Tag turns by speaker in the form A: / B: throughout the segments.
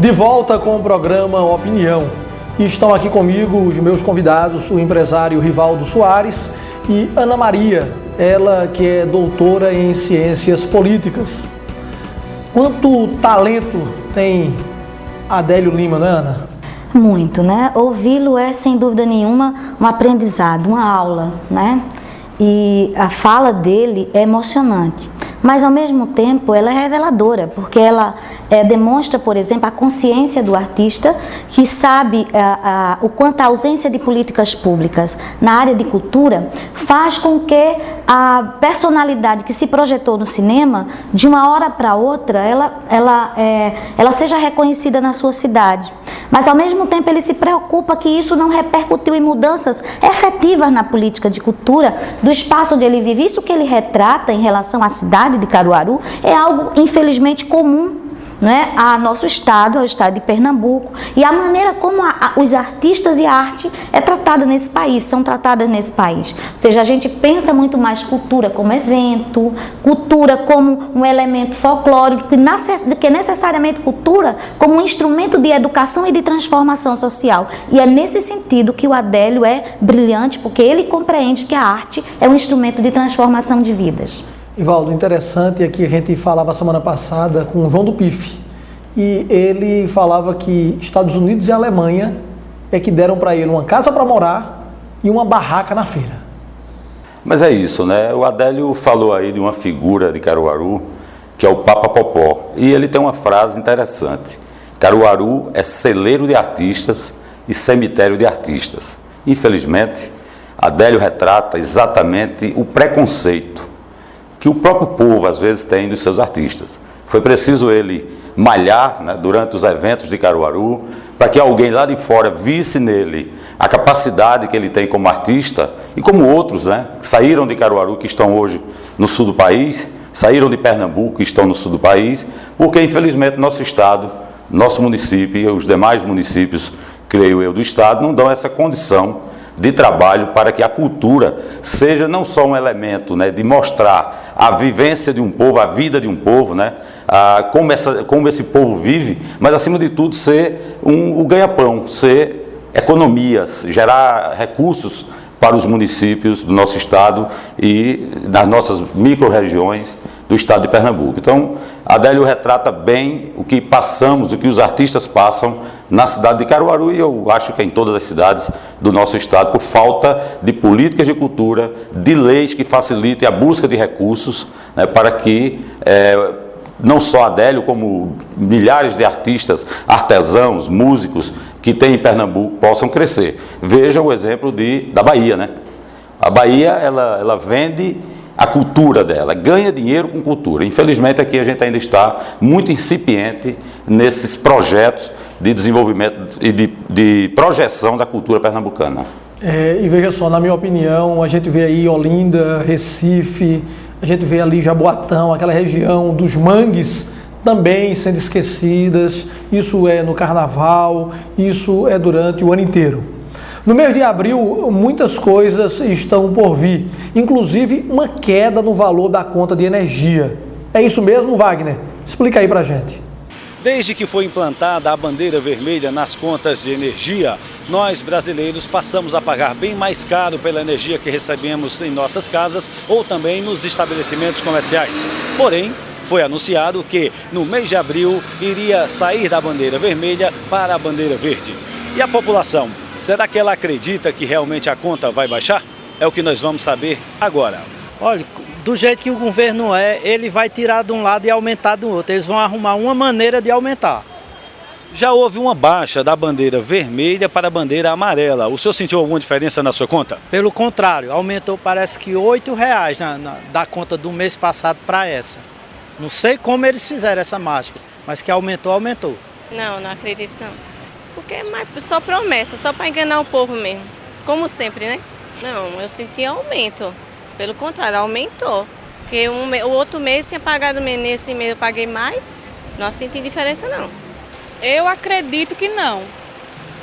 A: De volta com o programa Opinião. E estão aqui comigo os meus convidados, o empresário Rivaldo Soares e Ana Maria, ela que é doutora em Ciências Políticas. Quanto talento tem Adélio Lima, não é, Ana?
B: Muito, né? Ouvi-lo é, sem dúvida nenhuma, um aprendizado, uma aula, né? E a fala dele é emocionante. Mas, ao mesmo tempo, ela é reveladora, porque ela demonstra, por exemplo, a consciência do artista, que sabe o quanto a ausência de políticas públicas na área de cultura faz com que a personalidade que se projetou no cinema, de uma hora para outra, ela seja reconhecida na sua cidade. Mas, ao mesmo tempo, ele se preocupa que isso não repercutiu em mudanças efetivas na política de cultura do espaço onde ele vive. Isso que ele retrata em relação à cidade de Caruaru é algo, infelizmente, comum, né, a nosso estado, ao estado de Pernambuco, e a maneira como os artistas e a arte é tratada nesse país, são tratadas nesse país. Ou seja, a gente pensa muito mais cultura como evento, cultura como um elemento folclórico, que necessariamente cultura como um instrumento de educação e de transformação social. E é nesse sentido que o Adélio é brilhante, porque ele compreende que a arte é um instrumento de transformação de vidas.
A: Rivaldo, interessante é que a gente falava semana passada com o João do PIF e ele falava que Estados Unidos e Alemanha é que deram para ele uma casa para morar e uma barraca na feira.
C: Mas é isso, né? O Adélio falou aí de uma figura de Caruaru que é o Papa Popó e ele tem uma frase interessante: Caruaru é celeiro de artistas e cemitério de artistas. Infelizmente, Adélio retrata exatamente o preconceito que o próprio povo às vezes tem dos seus artistas. Foi preciso ele malhar, né, durante os eventos de Caruaru, para que alguém lá de fora visse nele a capacidade que ele tem como artista, e como outros, né, que saíram de Caruaru, que estão hoje no sul do país, saíram de Pernambuco, que estão no sul do país, porque infelizmente nosso estado, nosso município e os demais municípios, creio eu, do estado, não dão essa condição de trabalho para que a cultura seja não só um elemento, né, de mostrar a vivência de um povo, a vida de um povo, né, como esse povo vive, mas acima de tudo ser o ganha-pão, ser economias, gerar recursos para os municípios do nosso estado e das nossas micro-regiões do estado de Pernambuco. Então, Adélio retrata bem o que passamos, o que os artistas passam na cidade de Caruaru e eu acho que em todas as cidades do nosso estado, por falta de políticas de cultura, de leis que facilitem a busca de recursos, né, para que não só Adélio, como milhares de artistas, artesãos, músicos que tem em Pernambuco possam crescer. Veja o exemplo da Bahia, né? A Bahia, ela vende a cultura dela, ganha dinheiro com cultura. Infelizmente aqui a gente ainda está muito incipiente nesses projetos de desenvolvimento e de projeção da cultura pernambucana.
A: E veja só, na minha opinião, a gente vê aí Olinda, Recife, a gente vê ali Jaboatão, aquela região dos mangues também sendo esquecidas. Isso é no carnaval, isso é durante o ano inteiro. No mês de abril, muitas coisas estão por vir, inclusive uma queda no valor da conta de energia. É isso mesmo, Wagner? Explica aí pra gente.
D: Desde que foi implantada a bandeira vermelha nas contas de energia, nós brasileiros passamos a pagar bem mais caro pela energia que recebemos em nossas casas ou também nos estabelecimentos comerciais. Porém, foi anunciado que no mês de abril iria sair da bandeira vermelha para a bandeira verde. E a população, será que ela acredita que realmente a conta vai baixar? É o que nós vamos saber agora.
E: Olha, do jeito que o governo ele vai tirar de um lado e aumentar do outro. Eles vão arrumar uma maneira de aumentar.
D: Já houve uma baixa da bandeira vermelha para a bandeira amarela. O senhor sentiu alguma diferença na sua conta?
E: Pelo contrário, aumentou parece que R$8 da conta do mês passado para essa. Não sei como eles fizeram essa mágica, mas que aumentou, aumentou.
F: Não acredito não. Porque é só promessa, só para enganar o povo mesmo. Como sempre, né? Não, eu senti aumento. Pelo contrário, aumentou. Porque o outro mês tinha pagado menos, nesse mês eu paguei mais. Não senti diferença não.
G: Eu acredito que não.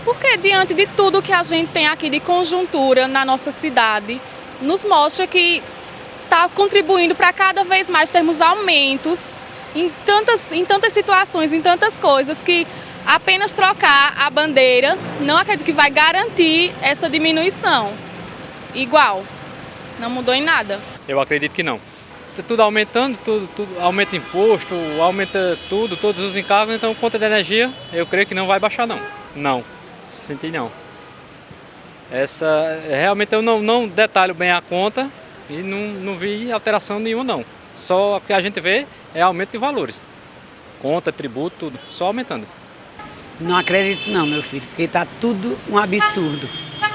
G: Porque diante de tudo que a gente tem aqui de conjuntura na nossa cidade, nos mostra que está contribuindo para cada vez mais termos aumentos em tantas situações, em tantas coisas que Apenas trocar a bandeira, não acredito que vai garantir essa diminuição. Igual, não mudou em nada.
H: Eu acredito que não. Tudo aumentando, tudo aumenta imposto, aumenta tudo, todos os encargos, então conta de energia, eu creio que não vai baixar não. Não, senti não. Realmente eu não detalho bem a conta e não vi alteração nenhuma não. Só o que a gente vê é aumento de valores. Conta, tributo, tudo, só aumentando.
I: Não acredito não, meu filho, porque está tudo um absurdo.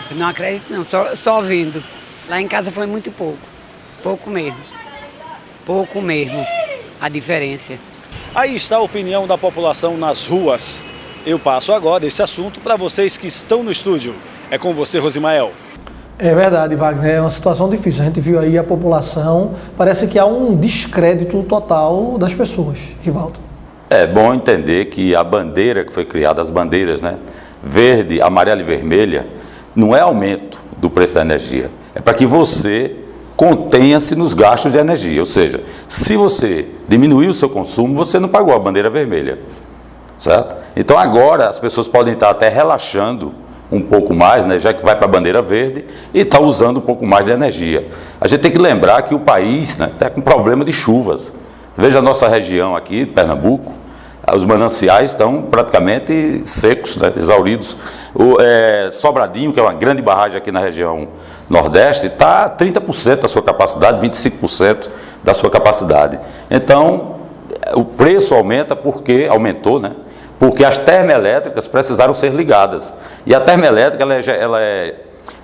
I: Eu não acredito não, só vendo. Lá em casa foi muito pouco mesmo, a diferença.
D: Aí está a opinião da população nas ruas. Eu passo agora esse assunto para vocês que estão no estúdio. É com você, Rosimael.
A: É verdade, Wagner, é uma situação difícil. A gente viu aí a população, parece que há um descrédito total das pessoas, Rivaldo.
C: É bom entender que a bandeira que foi criada, as bandeiras, né, verde, amarela e vermelha, não é aumento do preço da energia. É para que você contenha-se nos gastos de energia. Ou seja, se você diminuir o seu consumo, você não pagou a bandeira vermelha. Certo? Então agora as pessoas podem estar até relaxando um pouco mais, né, já que vai para a bandeira verde e está usando um pouco mais de energia. A gente tem que lembrar que o país está com problema de chuvas. Veja a nossa região aqui, Pernambuco, os mananciais estão praticamente secos, né, exauridos. Sobradinho, que é uma grande barragem aqui na região Nordeste, está 30% da sua capacidade, 25% da sua capacidade. Então, o preço aumenta porque aumentou, né? Porque as termoelétricas precisaram ser ligadas. E a termoelétrica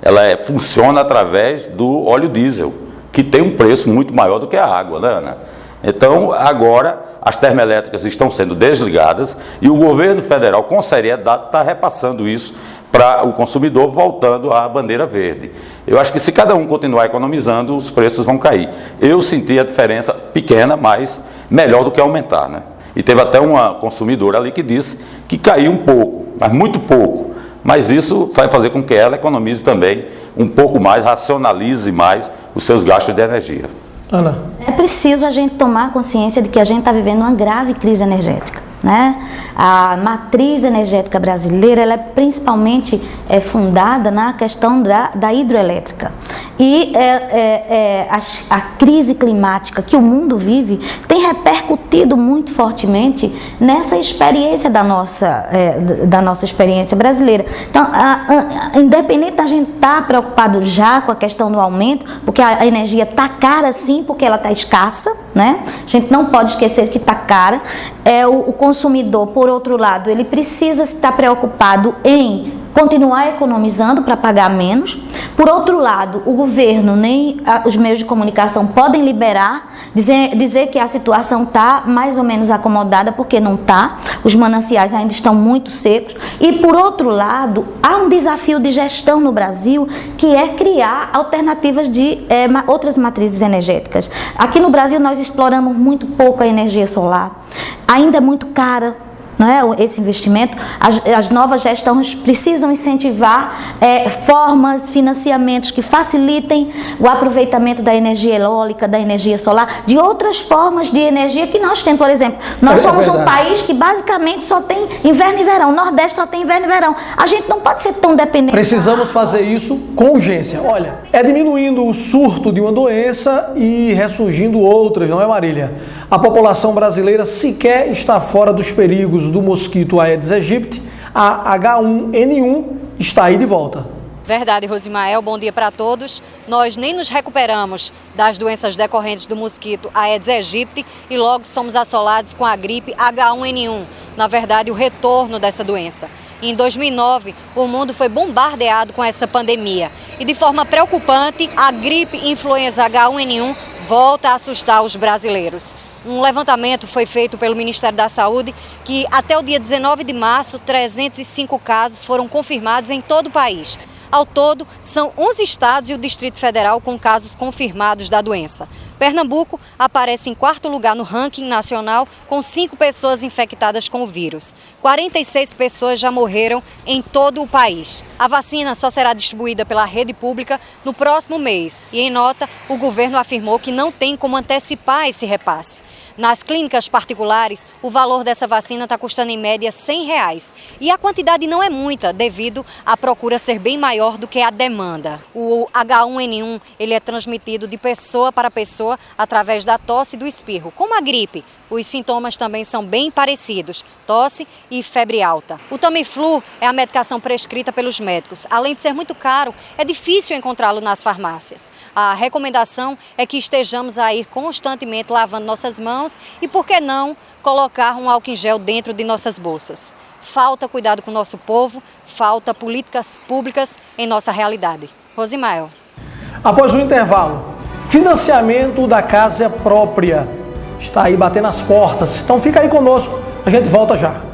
C: ela funciona através do óleo diesel, que tem um preço muito maior do que a água, né, Ana? Então, agora, as termoelétricas estão sendo desligadas e o governo federal, com seriedade, está repassando isso para o consumidor, voltando à bandeira verde. Eu acho que se cada um continuar economizando, os preços vão cair. Eu senti a diferença pequena, mas melhor do que aumentar, né? E teve até uma consumidora ali que disse que caiu um pouco, mas muito pouco. Mas isso vai fazer com que ela economize também um pouco mais, racionalize mais os seus gastos de energia.
A: Ana.
B: É preciso a gente tomar consciência de que a gente está vivendo uma grave crise energética, né? A matriz energética brasileira ela é principalmente fundada na questão da hidroelétrica. E a crise climática que o mundo vive tem repercutido muito fortemente nessa experiência da nossa experiência brasileira. Então, independente da gente estar preocupado já com a questão do aumento, porque a energia está cara sim, porque ela está escassa, né? A gente não pode esquecer que está cara. O consumidor, por outro lado, ele precisa estar preocupado em continuar economizando para pagar menos. Por outro lado, o governo nem os meios de comunicação podem liberar, dizer que a situação está mais ou menos acomodada, porque não está. Os mananciais ainda estão muito secos. E por outro lado, há um desafio de gestão no Brasil, que é criar alternativas de outras matrizes energéticas. Aqui no Brasil nós exploramos muito pouco a energia solar. Ainda é muito cara, não é, esse investimento. As novas gestões precisam incentivar formas, financiamentos que facilitem o aproveitamento da energia eólica, da energia solar, de outras formas de energia que nós temos. Por exemplo, nós somos um país que basicamente só tem inverno e verão. O Nordeste só tem inverno e verão. A gente não pode ser tão dependente.
A: Precisamos fazer isso com urgência. Olha, é diminuindo o surto de uma doença e ressurgindo outras, não é, Marília? A população brasileira sequer está fora dos perigos do mosquito Aedes aegypti. A H1N1 está aí de volta.
J: Verdade, Rosimael, bom dia para todos. Nós nem nos recuperamos das doenças decorrentes do mosquito Aedes aegypti e logo somos assolados com a gripe H1N1, na verdade o retorno dessa doença. Em 2009, o mundo foi bombardeado com essa pandemia e de forma preocupante, a gripe influenza H1N1 volta a assustar os brasileiros. Um levantamento foi feito pelo Ministério da Saúde que até o dia 19 de março, 305 casos foram confirmados em todo o país. Ao todo, são 11 estados e o Distrito Federal com casos confirmados da doença. Pernambuco aparece em 4º lugar no ranking nacional, com 5 pessoas infectadas com o vírus. 46 pessoas já morreram em todo o país. A vacina só será distribuída pela rede pública no próximo mês. E em nota, o governo afirmou que não tem como antecipar esse repasse. Nas clínicas particulares, o valor dessa vacina está custando em média R$100. E a quantidade não é muita, devido à procura ser bem maior do que a demanda. O H1N1 ele é transmitido de pessoa para pessoa através da tosse e do espirro. Como a gripe, os sintomas também são bem parecidos, tosse e febre alta. O Tamiflu é a medicação prescrita pelos médicos. Além de ser muito caro, é difícil encontrá-lo nas farmácias. A recomendação é que estejamos a ir constantemente lavando nossas mãos e, por que não, colocar um álcool em gel dentro de nossas bolsas. Falta cuidado com o nosso povo, falta políticas públicas em nossa realidade. Rosimael.
A: Após o intervalo, financiamento da casa própria está aí batendo as portas. Então fica aí conosco, a gente volta já.